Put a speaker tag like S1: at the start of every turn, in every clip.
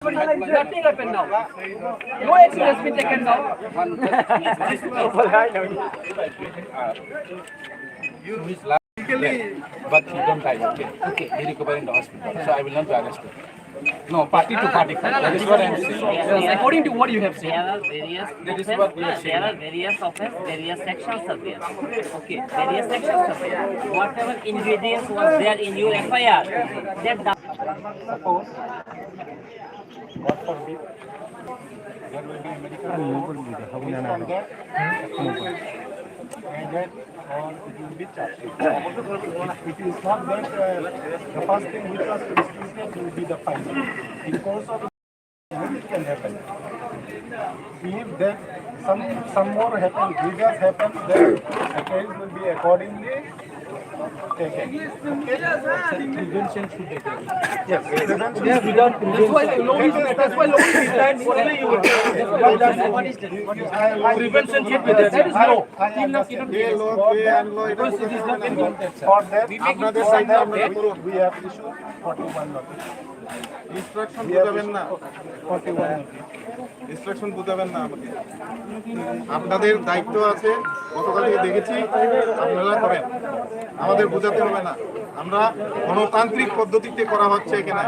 S1: Nothing happened now. No action has been taken now.
S2: But he don't die. Okay. Okay. He recover in the hospital. So I will not be arrested. No, party to party. That is what I am saying.
S1: Yes, according to what you have said.
S2: That is what we are saying.
S3: There are various offense, various sections are there. Okay, various sections are there. Whatever ingredients was there in your FIR, that
S2: Suppose, God forbid, there will be medical from that, and that or it will be charged. It is not that the first thing which was prescribed will be the final. In course of it can happen. If then some more happen, triggers happen, then the case will be accordingly taken. Prevention should be taken. Yes, prevention.
S1: Yes, without that's why law is designed for what is that? Prevention should be there. That is law.
S2: Because it is not implemented. For that, we have issued 41 notice.
S4: Instruction বুঝাবেন না
S2: 41 notice.
S4: Instruction বুঝাবেন না আমাকে আপনাদের দায়িত্ব আছে গতকাল থেকে দেখেছি আপনারা করেন আমাদের বোঝাতে হবে না আমরা গণতান্ত্রিক পদ্ধতিতে করা হচ্ছে এখানে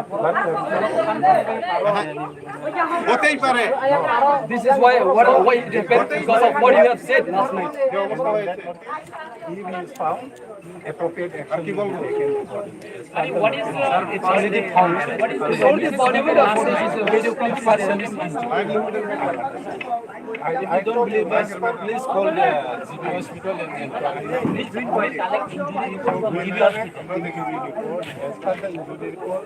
S4: হতেই পারে
S1: This is why it happened because of what you have said last night.
S2: If he is found, appropriate action
S4: কি
S2: will
S4: বলবো
S2: be taken.
S3: what is
S1: It's already found. What is the only possible video clip version is
S2: I don't believe us. Please call the GP hospital and আমরা দেখি report. As per the injury report,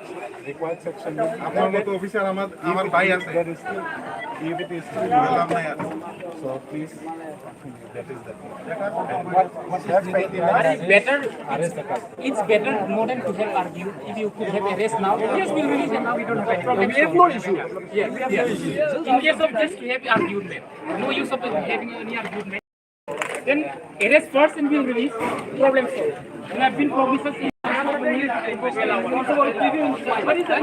S2: required section.
S4: আপনার মতো officer আমার ভাই আছে
S2: There is still, if it is still
S4: লাভ নাই আর
S2: so please, that is the thing. That's
S5: Better,
S2: arrest the person.
S5: it's better more than to have argued. If you could have arrest now, yes, we'll release and now we don't have a problem.
S1: We have no issue.
S5: Yes, yes. In case of just to have argument, no use of having any argument. Then arrest first and we'll release. Problem solved. There have been promises in
S1: What is that?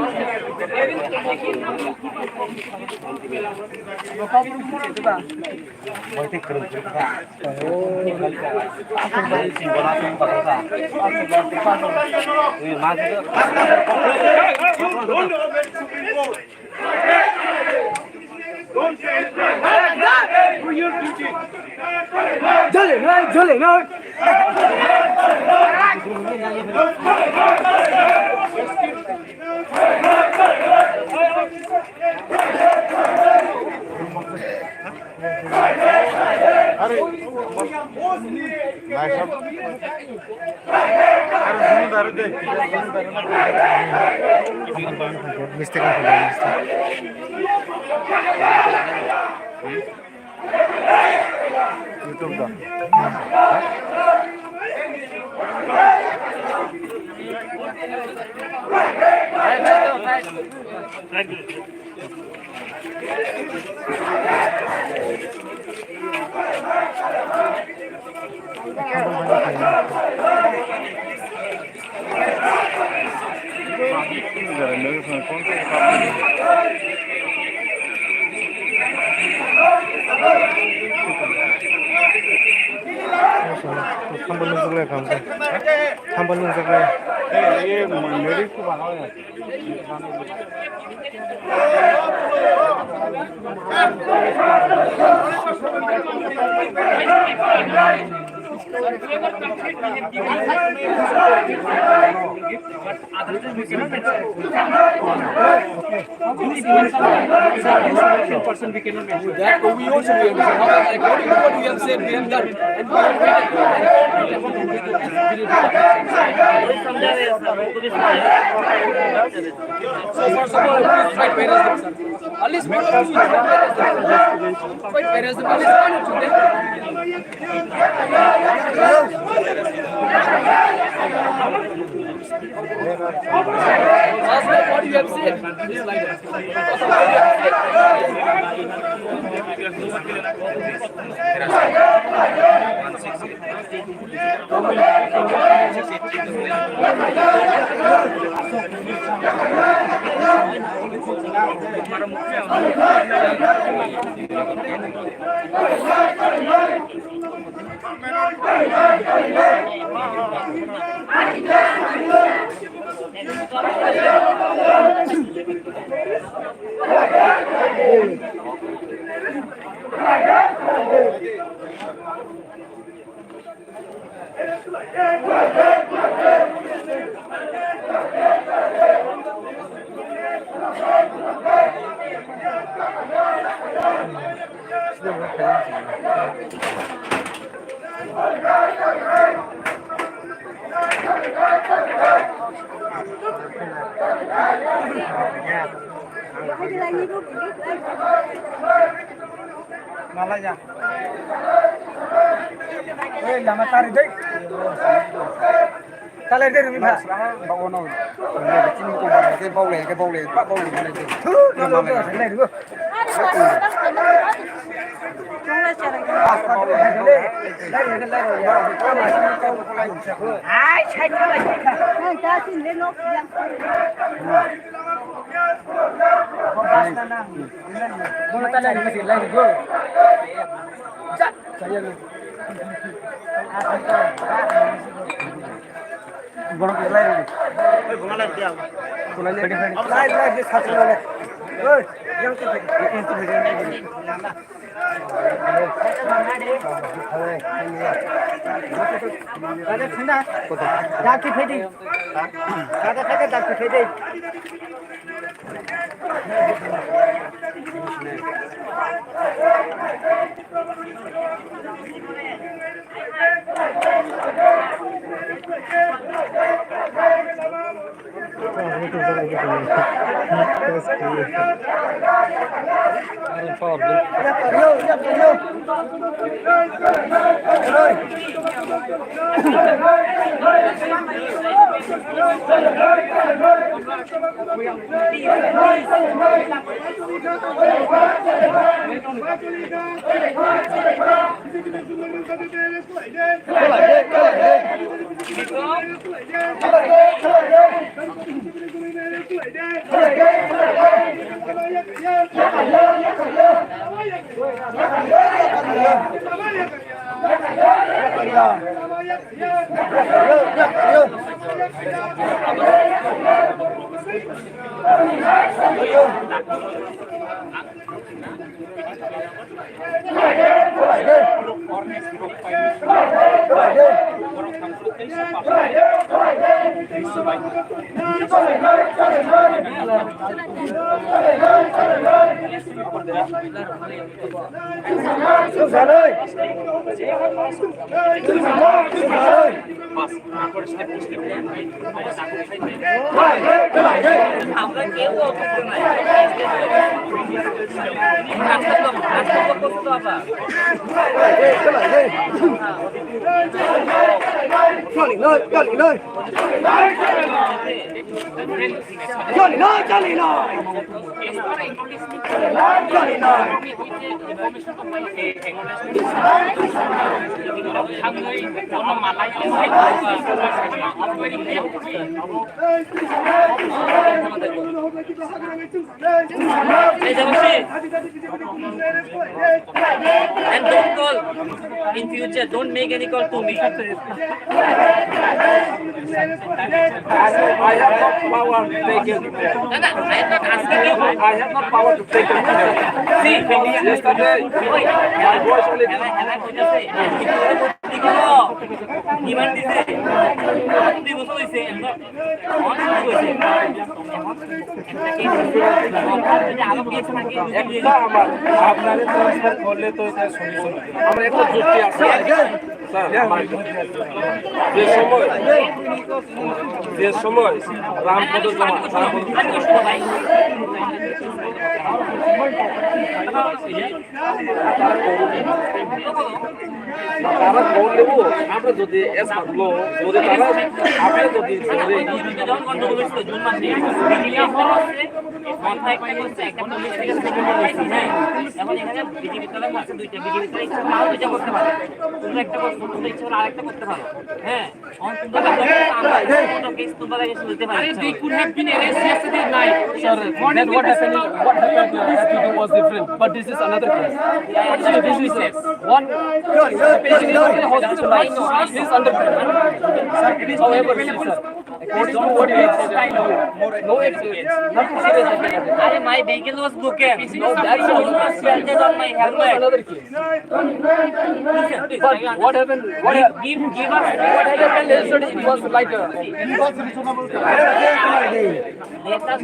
S1: Jale, no. Person we cannot mention. That we also be understand. According to what we have said, we have done it. And we have so first of all, please try to arrest them, sir. At least one of you try to arrest them. Try to arrest them. At least one or two. What you have said.
S2: Malaya. Lama tarik deh. Tarik deh Rumi Pak. Bawa nol. Sini kau cái bau leh, pak bau leh mana tu? Nol tu, leh dulu. Ai, saya kau lagi. Kita sini nok yang. Bola tanah ni masih lain go. Jat saya ni. Bola lain ni. Bola lain dia. Bola lain dia satu bola. Oi, yang tu ini. Ada sana. Dah kifedi. Ada dah kifedi.
S3: আমরা কেউ অপকর্ম নাই রাস্তা করতে হবে
S1: Chali nơi. Chali nơi. Chali nơi.
S3: And don't call in future. Don't make any call to me.
S1: I have no power to take it.
S3: No, I am not asking you.
S1: I have no power to take it.
S3: See,
S1: Yesterday, my voice only.
S3: ইমান দিছে দুই বছর হয়েছে
S1: একটা আমার আপনারে transfer করলে তো এটা সলিউশন আমার একটা যুক্তি আছে স্যার যে সময় রামপদ জমা তারা বললেও আমরা যদি এস করলো যদি তারা আপনি যদি
S3: যখন গন্ডগোল হয়েছিল জুন মাসে বিজেপি একটা করছে মাথায় একটা করছে একটা পুলিশ থেকে সেকেন্ডারি হয়েছে হ্যাঁ এখন এখানে বিজেপি তলায় মাসে দুইটা বিজেপি তলায় ইচ্ছা করলে দুইটা করতে পারে তোমরা একটা করছো তোমরা ইচ্ছা করলে আরেকটা করতে পারো হ্যাঁ তোমরা আমরা কোনো কেস তোমরা লাগে শুনতে পারি
S5: They could have been arrested yesterday night.
S1: Sir, then what happened was different, but this is another case. So this is one patient is in hospital, he is under treatment. However, sir, according to what you have said, no accident, nothing serious happened.
S3: my vehicle was broken.
S1: No, that's
S3: scratches on my helmet.
S1: another case. But what happened? What happened yesterday? It was like
S3: Let us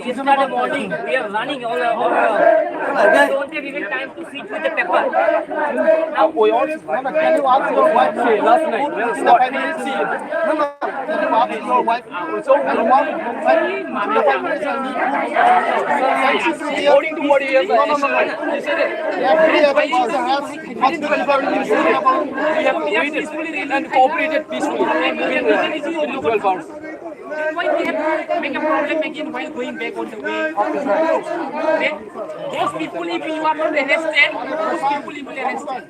S3: yesterday morning we are running all over. We don't have even time to sit with the paper.
S1: we also. Can you ask your wife? Say last night. What?
S2: Can you ask your wife? So,
S1: According to what he has said, he said
S2: every other person has hospital
S1: we have waited and cooperated peacefully within 12 hours.
S5: Why we have to make a problem again while going back on the way? Then those people, if you are not arrested, those people will be arrested.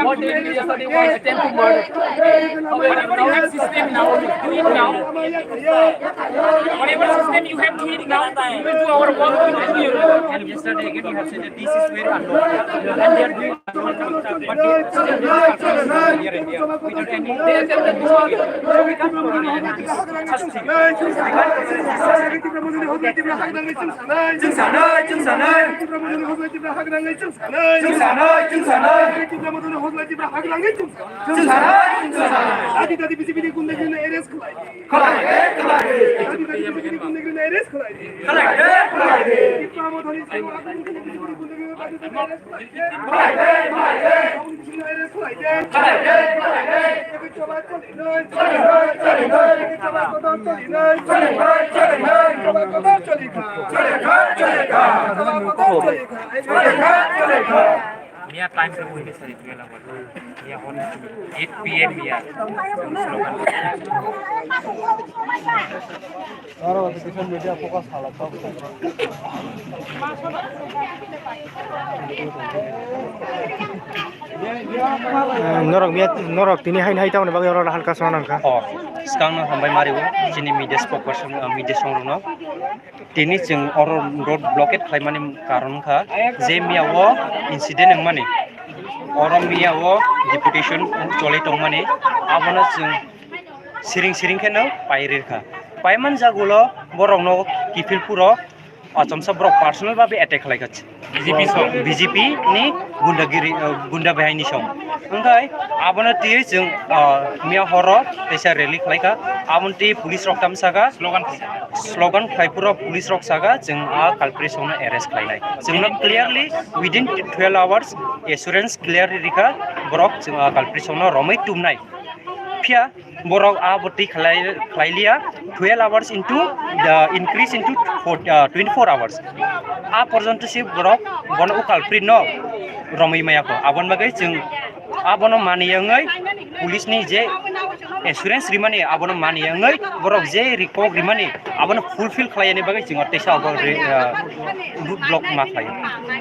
S1: What they did yesterday was attempt to murder.
S5: Whatever you have system now, do it now. Whatever system you have, do it now. We will do our work with you.
S6: And yesterday again you have said that this is very unlawful and they are doing unlawful stuff, but they still do it here and there without any they attempt to destroy it. So we can't tolerate this such thing. Mia time to win is 12 hours. Mia on 8 PM Mia.
S2: Norok tini hai tahu nabi orang halka soalan ka.
S6: Sekarang hambai mariwo sini media spokesperson media songrno tini jeng orang road blockade khaimani karon kha je Mia wo incident yang mani orang Mia wo deputation chole tong mani abona jeng siring kena pairir kha paiman jagulo borongno kifilpuro Asam sabrok personal babi attack khalaigatse BJP ni gunda bahini song angkai abona tie jeng Mia horo tesa rally khlaika abon ti police rok tamsaga slogan khlaipuro police rok saga jeng culprit song arrest khlainai jengno clearly within 12 hours assurance clearly rika borok jeng culprit song romai tumnai Pia borok aboti khlailia 12 hours into the increase into 24 hours porjonto si borok bono culprit no romai maya ko abon bagai jeng abono maniyangai police ni je assurance rimani abono maniyangai borok je report rimani abono fulfill khlaiyani bagai jeng tesa root block ma khlai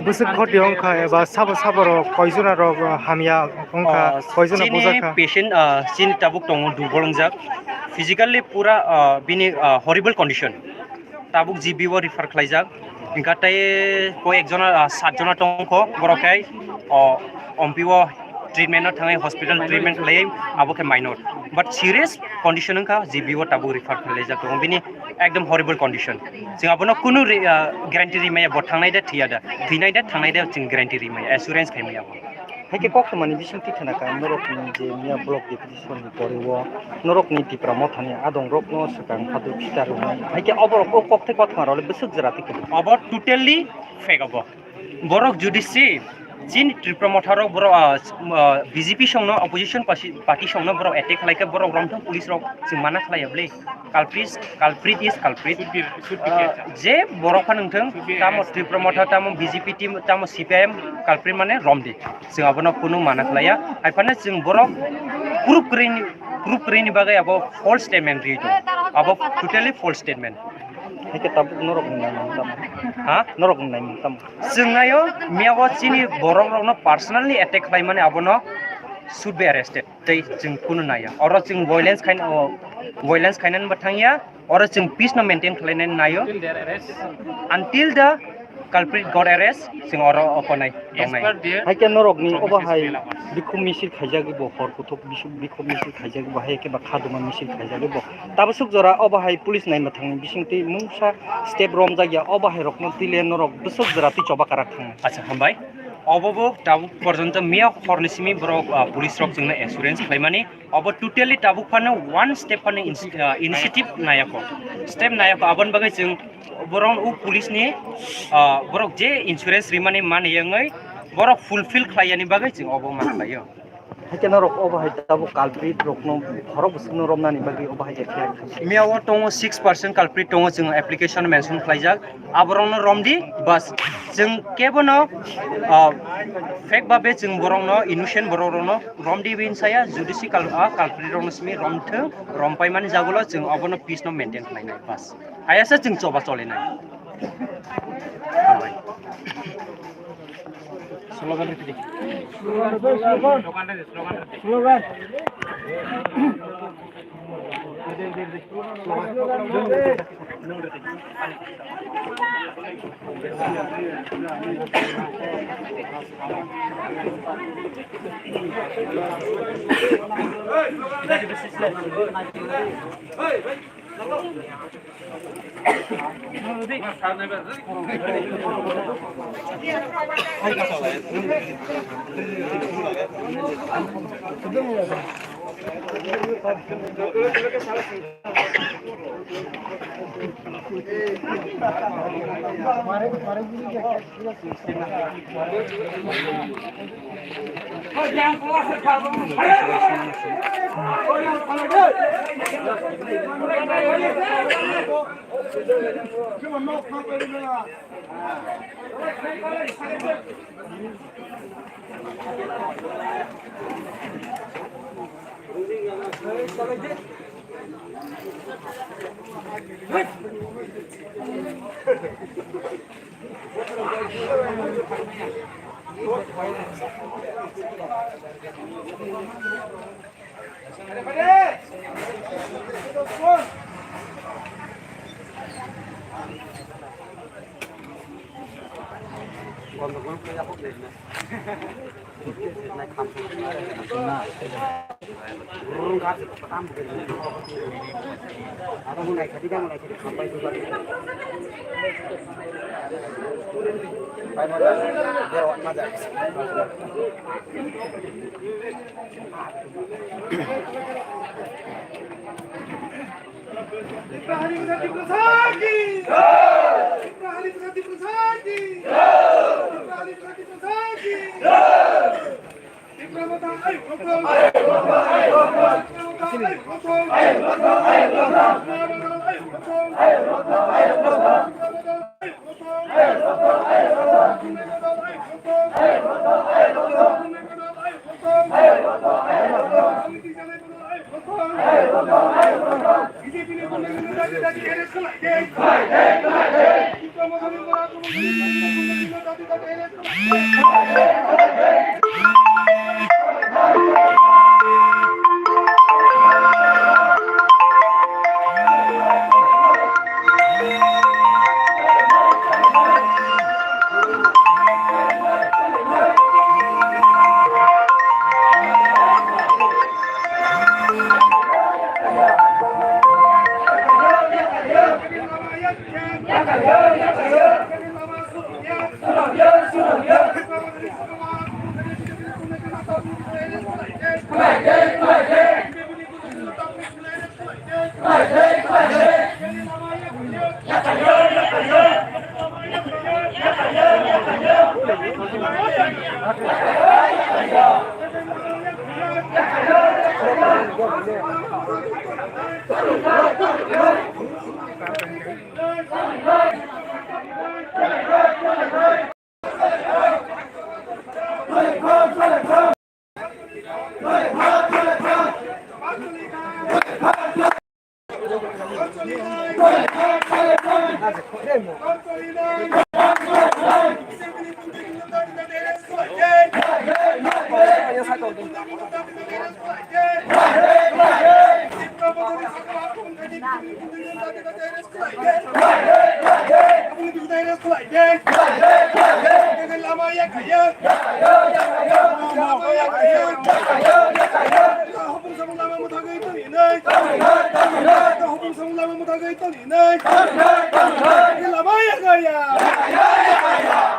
S2: Busuk khoti ongka eba sabaro koizuna rok hamia ongka koizuna buzaka.
S6: Patient sin tabuk tong dubolongjak physically pura bini horrible condition tabuk GBO refer khlaijak gatai ko ekjona 7 jona tongko borokai ompiwo treatment thangai hospital treatment khlai aboke minor but serious condition ka GBO tabuk refer khlaijak tong bini ekdom horrible condition jeng abono kunu guarantee rimaya bo thangnai da thiyada thinai da thangnai da jeng guarantee rimaya assurance khaimaya
S7: haike kok mani bising tikana ka norok ni je mia block deputation ni poriwo norok ni tipra mothani adong rok no sakang phadu fitar haike oborok kok te kok marole besuk jara tik
S6: about totally fake abo borok judisi chin tripra motharo borok BJP songno opposition party songno borok attack like borok romthang police rok singmana khlaiable culprit is culprit je borok phanungthang tamo tripra motha tamo BJP team tamo CPM culprit mane romdi sing abono kunu mana khlaya aifana sing borok proof krini bagai abo false statement rito abo totally false statement
S7: haike tabuk norok ni tam
S6: ha
S7: norok ni tam
S6: singayo miawo chini borok rokno personally attack khai mane abono should be arrested tei jing kunu naya oro jing violence khainan bathangya oro jing peace no maintain khlainen nayo until the culprit got arrest sing oro oponai tongnai
S7: haike norok ni obahai bikhum misil khaijagi bo hor kuthok bikhum misil khaijagi bo haike ba khaduma misil khaijagi bo tabasuk jora obahai police nai mathangni bisingti mungsa step rom jagya obahai rokno tile norok besuk jora ti choba karak thang
S6: acha hambai obobo tabu porjonto mia hornisimi borok police rok jingna assurance khlaimani obo totally tabu phane one step phane initiative nayako step nayako abon bagai jing borong u police ni borok je insurance rimani mane yangai borok fulfill khlaiyani bagai jing obo ma khlayo
S7: haike norok obahai tabu culprit rokno horok besukno romnani bagi obahai apply
S6: miawo tongo 6% culprit tongo jing application mention khlaijak aborongno romdi bas jing kebono fake babe jing borongno innocent borongno romdi bin saya judicial culprit rokno simi romtheng rompai mani jagulo jing abono peace no maintain khlainai bas ayasa jing choba cholenai slogan riti slogan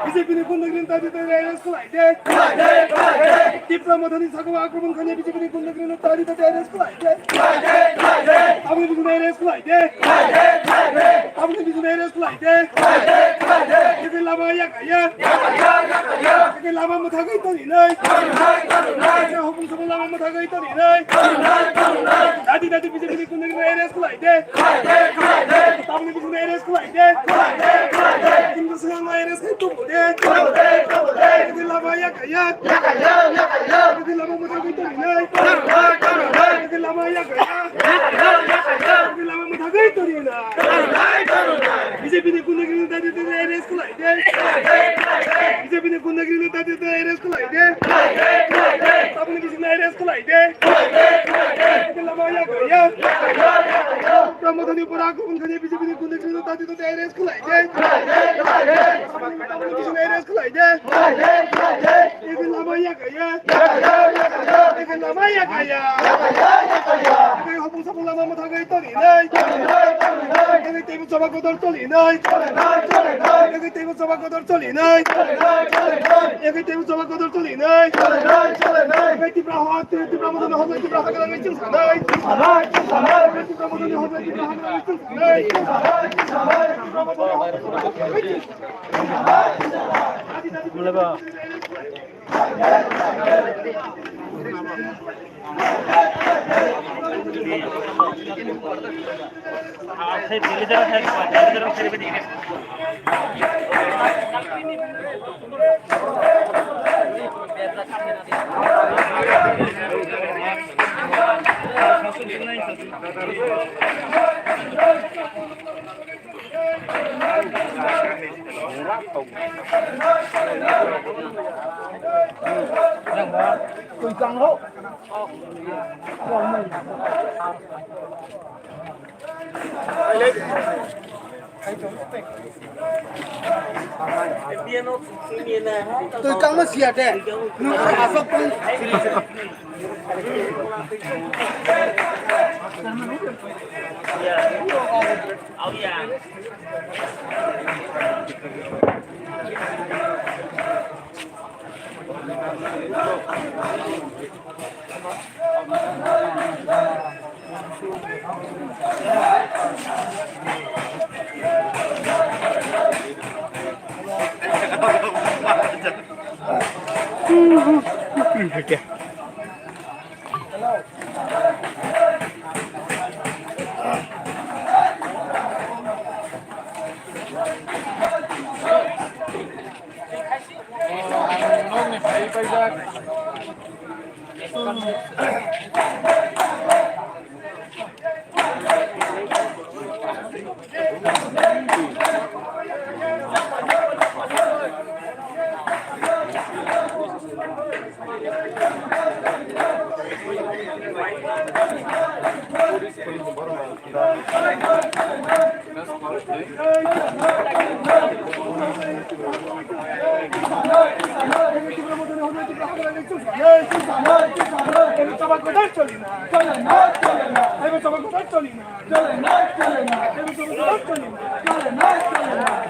S2: BJP는 군대기는 따지다 스라이드. 디플로마터니 사고 아크로본 칸에 BJP는 군대기는 따지다 스라이드. 아무리 무슨 에레 스라이드. 아무리 무슨 에레 스라이드. 이들 라마야 가야. 이들 라마 못하고 있더니 너. 호봉성을 라마 못하고 있더니 너. 나디 BJP는 군대기는 에레 스라이드. 아무리 무슨 에레 스라이드. 김도승 에레 스라이드 못해. 이들 라마야 가야. 이들 라마 못하고 있더니 너. 이들 라마야 가야. 이들 라마 못하고 있더니 너. BJP는 군대기는 따지다 에레 스라이드. BJP는 군대기는 따지다 에레 스라이드. 아무리 무슨 에레 스라이드. 이들 라마야 가야. 프로모터니 보라고 군대기는 BJP는 군대기는 따지다 에레 스라이드. 아무리 무슨 에레 스라이드. 이들 라마야 가야. 이들 라마야 가야. 이들 호봉사봉 라마 못하고 있더니 너. 이들 때문 잡아고 덜떨리 너. 이들 때문 잡아고 덜떨리 너. 이들 때문 잡아고 덜떨리 너. 이들 티브라 호아트 티브라 모든 호들 티브라 하가랑 있지 사나. 이들 티브라 모든 호들 티브라 하가랑 있지 사나. 티브라 모든 호들 하가랑 있지 사나.
S8: Tôi căng mất xìa thế. Nó khá sốc con.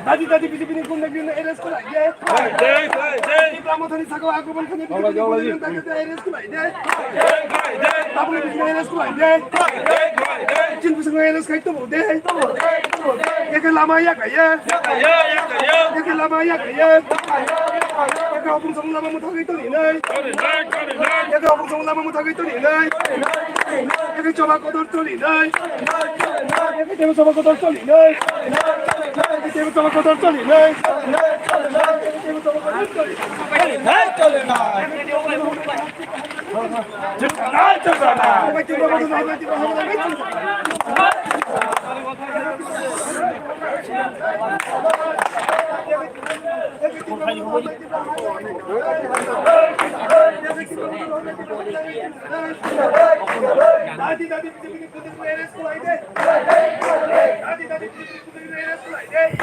S2: दादी दादी बिजेपीनि गुन्डागिरिनो एरेस्टखौ लाइदे ब्रह्मथानि साखाव आक्रमण खालामनाय बिजेपिनि एरेस्टखौ लाइदे Dabul बिजेपिनि एरेस्टखौ लाइदे चिनफुसंखौ arrest खालामदे एखे लामा याखायो एखे लामा याखायो एखे अफुंसं लामा मुथाखै तलिनै एखे अफुंसं लामा मुथाखै तलिनै एखे चबा कदर तलिनै एखे देव चबा कदर तलिनै देव चबा कदर तलिनै देव चबा कदर तलिनै चले ना चलना दादी दादी बिजेपीनि गुन्डागिरिनो एरेस्टखौ लाइदे दादी दादी बिजेपीनि एरेस्टखौ लाइदे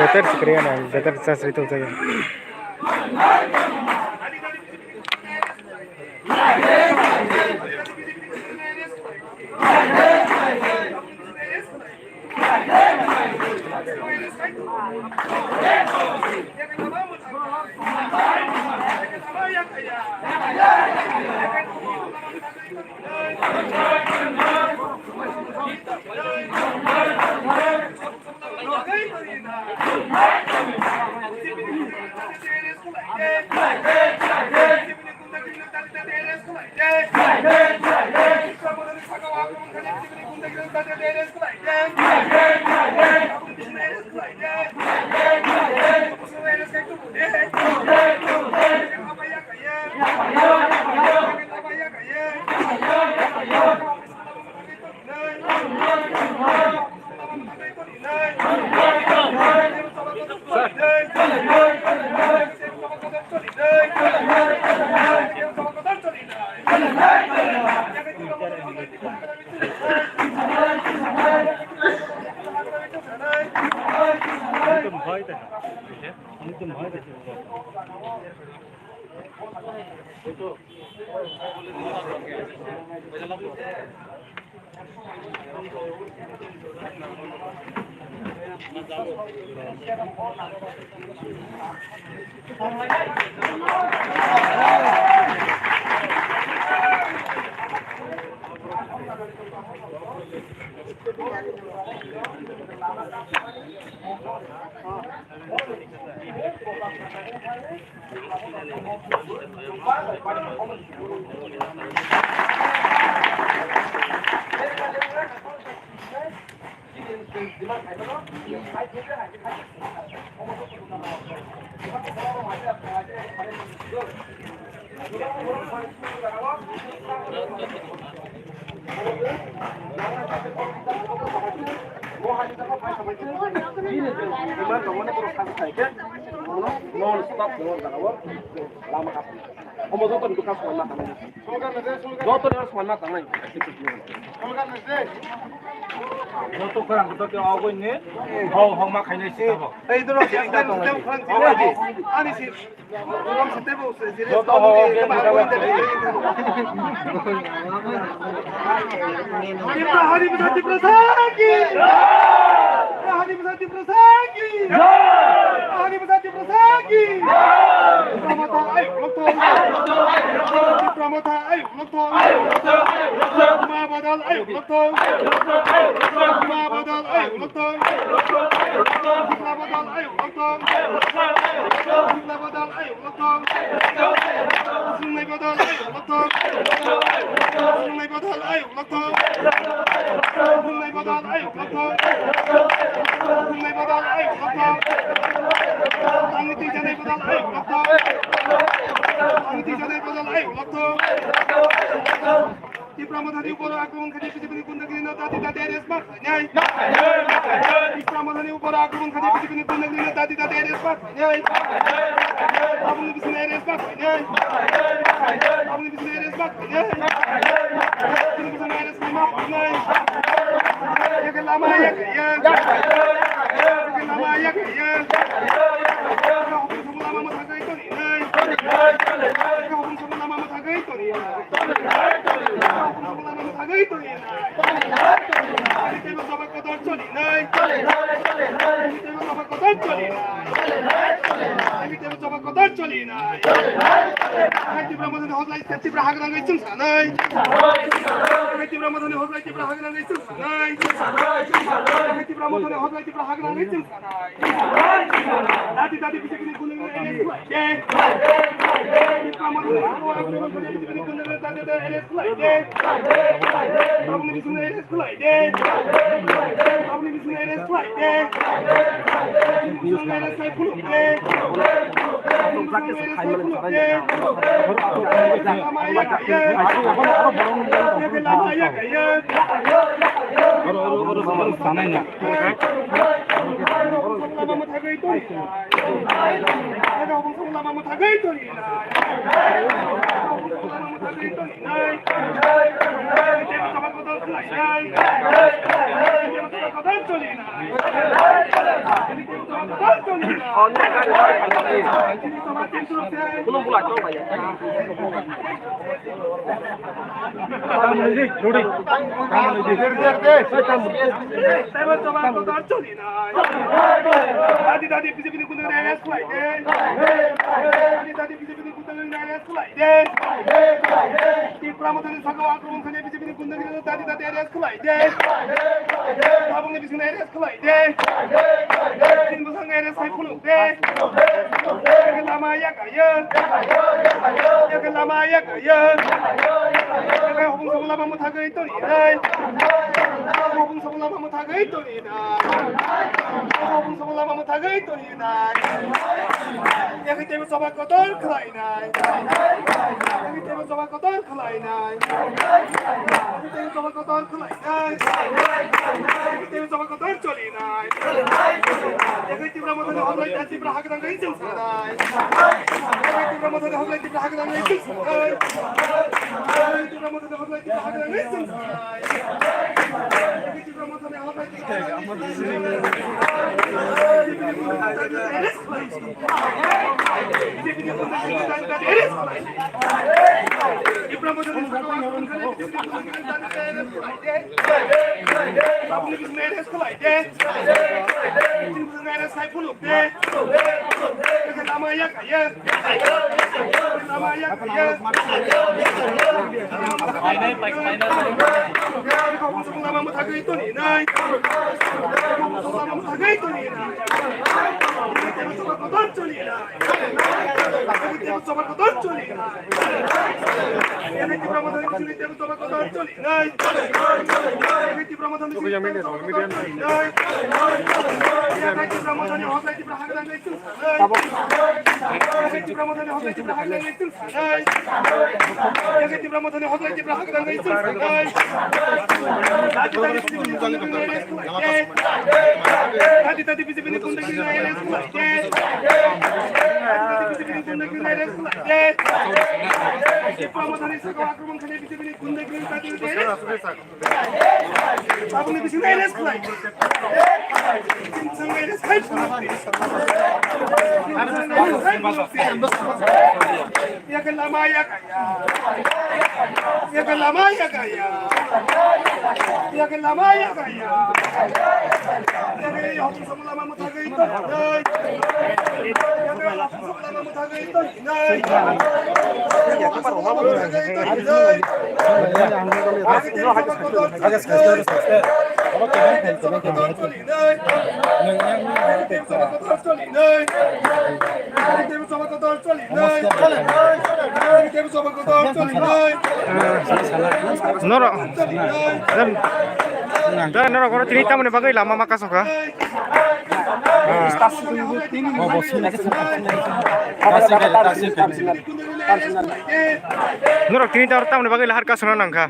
S9: Better si Kriyan. Better sa Srito tayo.
S2: Don't
S9: Nora kalau cerita mana bagai lama makan soka. Nora cerita orang tahu mana bagai lahar kasih nangka.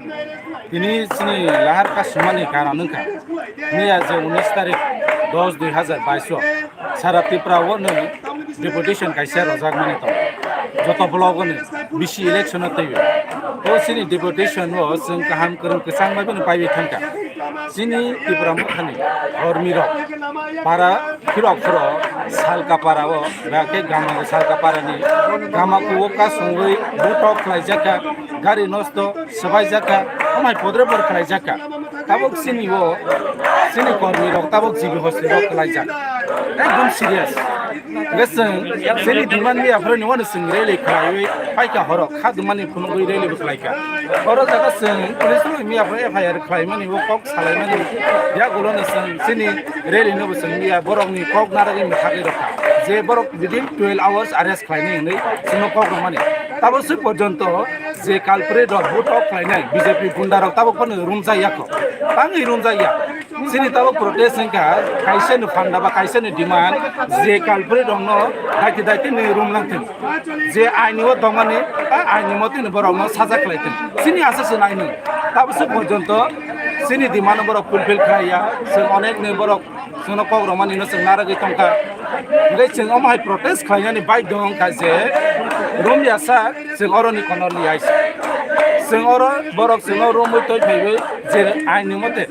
S10: Ini sini lahar kasih mana karena nangka. Ini aja 19 tarik 10/2022 সারা ত্রিপুরাও নি deputation কাইসা রজাক মানে তো যত blog নি BC election তৈবে তো সিনি deputation ও जों কাহাম করং কসাং মাইবো পাইবে থাঙ্কা সিনি Tripura মুখানি হরমি rock পারা ফিরক ফির সালকা পারাও রাকে গামা সালকা পারানি গামাকু ওকা সঙ্গই বুটক খাইজাকা গাড়ি নষ্ট সবাই জাকা আমায় পদ্রে পর খাইজাকা তাবক সিনি ও সিনি কর্মী রক তাবক জিবি হস্তে রক খাইজাকা একদম সিরিয়াস গেছেন সিনি দিমাননি আফরনি ওয়ান সিং রেলি খাইবে পাইকা হরক খাদমানি ফুনগই রেলি বখাইকা হরক জায়গা সিং পুলিশ মি আফর এফআইআর খাইমানি ও কক সালাইমানি ইয়া গুলোনি সিনি রেলি নব সিং ইয়া বরকনি কক নারাগি মিঠাগি রখা যে বরক উইদিন 12 আওয়ার্স আরেস্ট খাইনি নেই সিনো কক রমানি তাবর সে পর্যন্ত যে কালপ্রেট ভোটক খাইনাই বিজেপি গুন্ডারক তাবক কোন রুম যাইয়াকো বাঙি রুম যাইয়া সিনি তাবক প্রোটেস্ট সংখ্যা কাইসেন ফান্ডা বা কাইসেন ডিমান্ড যে কালপ্রেট দङ দাইতে দাইতে নে রুম লাংথেন যে আইনিও দঙানে আইনি মতে বরং সাজা খাইতেন সিনি আসাসে নাইনি তাবর সে পর্যন্ত সিনি ডিমান্ড বরক ফুলফিল খাইয়া जों अनेक ने बरक जोंनो কক रमानि नो जों नारागै तंका ओमफ्राय जों अमाय प्रटेस्ट खालायनानै बाय दं काजे रुम यासा जों अरनि कनरनि आइस जों बरक जों रुमै तय फैबाय जेरै आइनि मते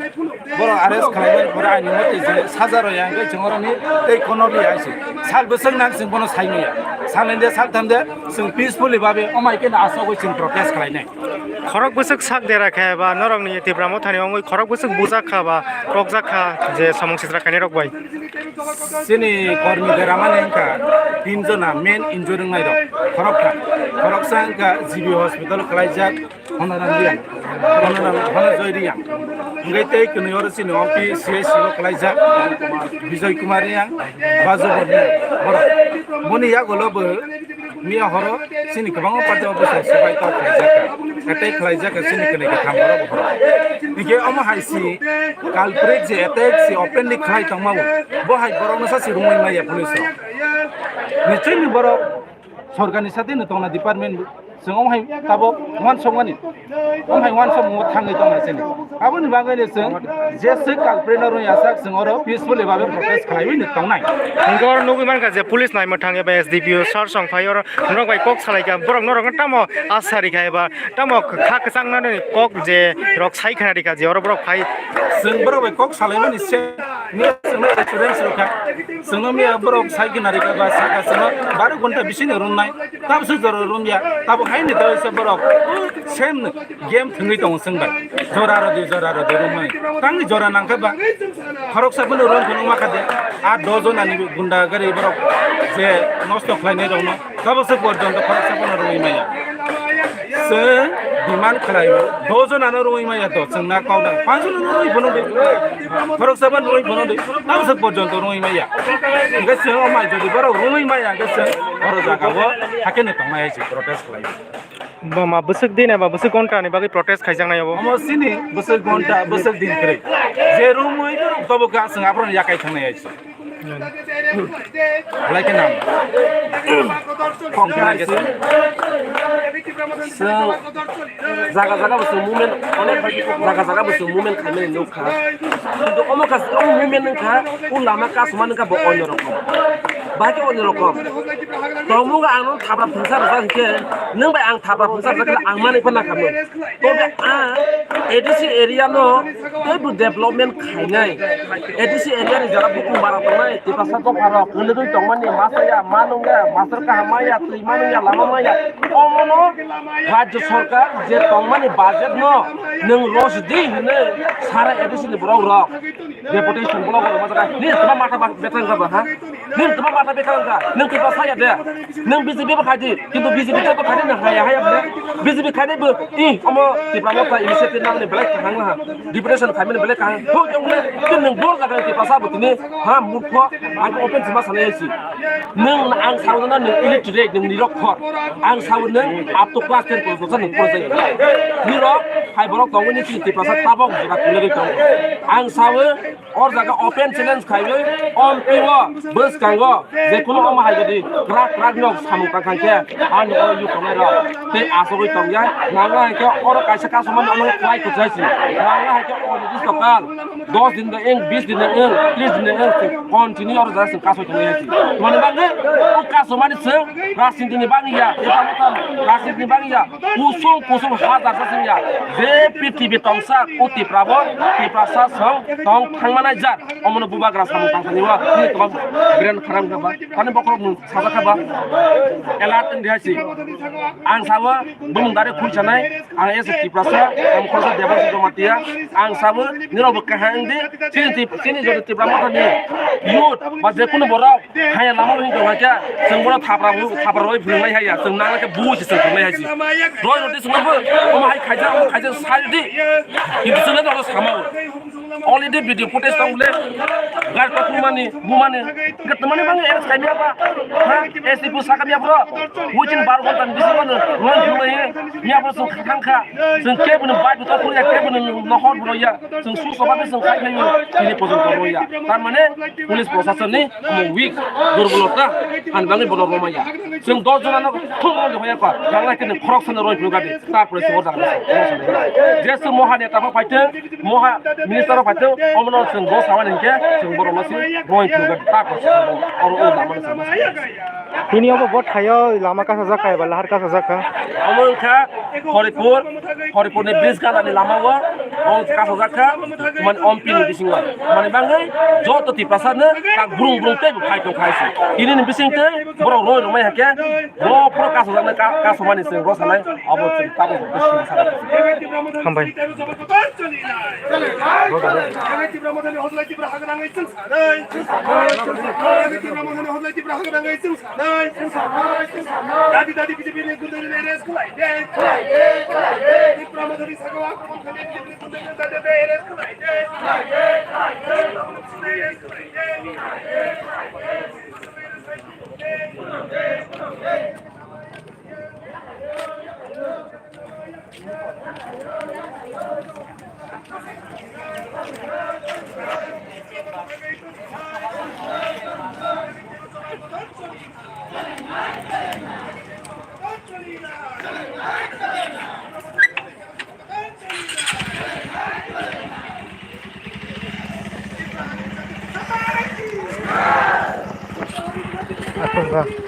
S10: बरक आरेस्ट खालामबाय पर आइनि मते जेरै साजा रयांगै जों अरनि तै कोनबि आइसि साल बोसों नां जों बनो साइनया सालन्दे सालथामदे जों पिसफुलि बाबे अमाइके आसावै जों प्रटेस्ट खालायनाय
S9: खरक बोसोक साक देराखे बा नरंनि तिब्रामो थानायाव खरक बोसोक बुजाखा बा रकजाखा जे समंसित्रा खाने रकबाय
S10: सिनि कर्मी बेरामाने का 3 जना मेन इंजुरी नाय दं खरक सांका जीबी हॉस्पिटल खलायजाक होनारांगिया होना जयरिया ngai tei kini oro sini ompi CSC ro khalaijak Bijoy Kumar yang bazoboni boro moni ya golobo miya horo sini kabang party officer sebai ta khalaijak sini kini ke thamboro boro ike omo haisi culprit je attack si openly khlai tangmau bo hai boro nasa si rumai maya police nichoi ni boro sorgani sate no tongna department जों हाय ताबो मान समगानि हाय मान सम थाङै दङ सेनि आबोनि बागैनो जों जेसे कालप्रेनर यासाक जों अरो पिसफुल एबाबे प्रोटेस्ट खालायबै न तंनाय
S9: गवर नगै मानका जे पुलिस नाय मथाङे बा एसडीपीओ सर संफायर नरक बाय कक सालायका बरक नरक तामो आसारि खाय बा तामो खाक सांनानै कक जे रक साइ खानारिका जे अरो बरक फाय
S10: जों बरक बाय कक सालायमोन इसे नि जों एक्सपीरियंस रखा जों मे बरक साइ खानारिका बा साका जों 12 घन्टा बिसिनो रुमनाय ताबसो जर रुमया ताबो हायनि द से बरक सेम गेम थङै दङ जोंबाय जरा र दे रुमनाय तांनि जरा नांखाबा खरक साबनो रुम खनो माखादे 8-10 जनानि गुन्डा गारि बरक जे नष्ट खालायनाय दङ ताबसो पर्यन्त खरक साबनो रुमै माया जों डिमान्ड खालायो 10 जनानो रुमै माया तो जोंना काउदा 5 जनानो रुमै फनो दे खरक साबनो रुमै फनो दे ताबसो पर्यन्त रुमै माया गसे अमाय जदि बरक रुमै माया गसे अर जागाबो थाकेने तंनाय आइसे प्रोटेस्ट खालायो
S9: बमा बोसोक दिन बा बोसोक घन्टानि बागै प्रोटेस्ट खायजांनायाव
S10: अमो सिनि बोसोक घन्टा बोसोक दिन करे जे रुमै तब का जों आप्रन याकाय थांनाय आइसे लाइके नाम
S1: जागा बसु मुभमेन्ट अनेक जागा बसु मुभमेन्ट खालामनाय नखा किन्तु अमकास मुभमेन्ट नखा उ लामा कासमा नखा ब अन्य रकम बाकी अन्य रकम तमुगा आं थाब्रा फुंसार जाके नों बाय आं थाब्रा फुंसार जाके आं माने फना खामो तो बे आ एडिसि एरिया नो बे डेभलपमेन्ट खायनाय एडिसि एरिया नि जरा बुकु बारा तंनाय तिपासा तो फारा कुनदुइ तंमानि मासाया मानुंगा मास्टर का हमाया तुइ मानुया लामा माया अमनो राज्य सरकार जे तंमानि बाजेट नो नों रस दि हने सारा एडिसि नि ब्रौ र डेपुटेशन ब्लॉक मा जागा नि तमा माथा बेथान जाबा हा नि तमा माथा बेथान जा नों तिपासा या दे नों बीजेपी बा खादि किन्तु बीजेपी तो खादि न हाया बे बीजेपी खादि बो इ अमो तिपासा ता इनिशिएटिभ नामनि ब्लैक थांला हा डिप्रेशन खामिन ब्लैक थां हो जोंले नों बोर जागा तिपासा बतिनि हा मूर्ख आं ओपन सिमा सानायसि नों आं सावना नों इलिटरेट नों निरक्षर आं सावनो आप तो क्लास 10 को जों नों फरायजायो निरक हाइबरक दंगनि सिटी प्रसाद ताबक जागा कुले दं आं सावो और जागा ओपन चैलेंज खाइबो अन पिवा बस कांगो जे कुनो अमा हाइबदि क्राक नक सामु कांखे आं ओ यु कनाय र ते आसोबै तंया नांगा हाइके और काइसा का समान अन क्लाइ को जायसि नांगा हाइके ओ निस तकाल 10 दिन द एं 20 दिन एं 30 दिन एं कन्टिन्यू और जासि कासो तंयासि माने बागे ओ कासो माने जों राजनीतिनि बागिया एबा मताम राजनीतिनि बागिया कुसुम हाजार जासिया जे पृथ्वी तंसा उति प्राबो तिप्रासा सं तंग थांमानाय जा अमनो बुबाग्रा सामु थांखानिवा नि तबा ग्रेन खाराम गबा काने बखर साजा खाबा एलार्ट दिहासि आं साबो बुमदारे खुलचानाय आं एस तिप्रासा आं खरसा देबस जमातिया आं साबो निरबो काहांदि सिनि जदि तिप्रा मथानि युथ बा जे कुनो बरा हाया लामा हिंगो हाया जों बरा थाब्राबो फुंनाय हाया जों नालाके बुसि फुंनाय हासि रय रति सुनबो अमा हाय खायजा साइदि किन्तु जोंना दङ सामाव already video footage दंले Garpa कुमानि बुमानि गतमानि बांगे S खायमिया बा हा एसपी साकामिया ब्रो विदिन 12 घन्टा बिसिमानो रन फुंनाय मियाबो जों खांखा जों केबनो बाइबो तो फुया केबनो नहर ब्रया जों सुसबाबो जों खायखायो दिनै पजन करया तारमाने पुलिस प्रशासननि वीक दुर्बलता आन बांगे बल रमाया जों 10 जनानो थुंगो होया पा बांला केन खरकसन रय फुगादि तारपरे सर जागोन जेस महा नेताफा फाइते महा minister Aro pati omno sing go sawan ingke sing boro masi going to the top or all the money.
S9: Ini apa buat kaya lama ka sajak kaya lahar ka sajak ka.
S1: Omong kha Horipur ni bridge kan ani lama wa om ka sajak kha man ompin bising wa. Mane bangai joto ti prasad ne ka burung te khai to khai si. Ini ni bising te boro roi rumai hake ro pro ka sajak ne ka somani sing ro sanai abo sing tabu bising sa.
S9: Hambai.
S2: Dadi BJP ne gudari ne res kulai de Pramodari sagwa de res kulai de
S9: Apa